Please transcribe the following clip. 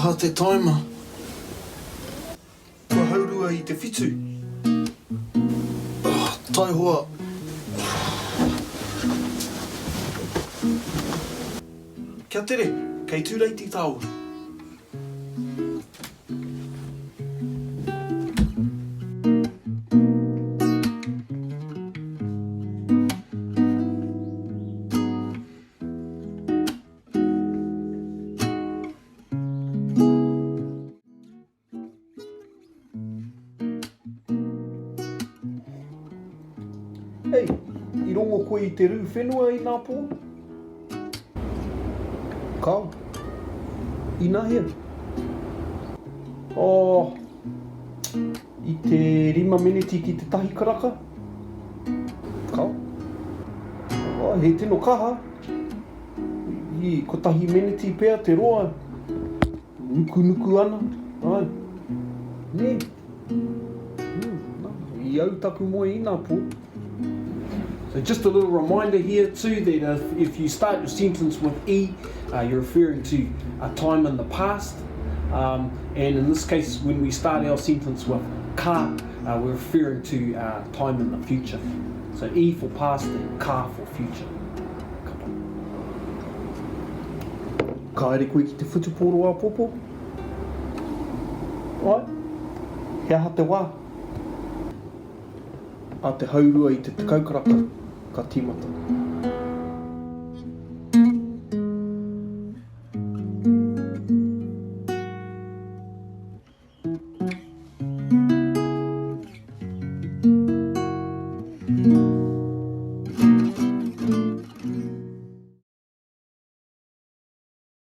Aha te taima. Kua haurua I te whitu. Tai hoa. Kia tere, kei tūreiti tāu. Hei, I rongo koe I te rū whenua I nā pō? Kau, I nā hea? I te 5 miniti ki te tahi karaka? Kau? He tino kaha. I ko tahi miniti pēr te roa. Nuku ana. Ai. Ne. I au taku moe I nā pō. So just a little reminder here too that if you start your sentence with E, you're referring to a time in the past. And in this case, when we start our sentence with ka, we're referring to time in the future. So E for past and ka for future. Ka ere koe ki te whutuporo a popo? Ai, he aha te wā. A te haurua I te tekaukaraka. Ka tīmata.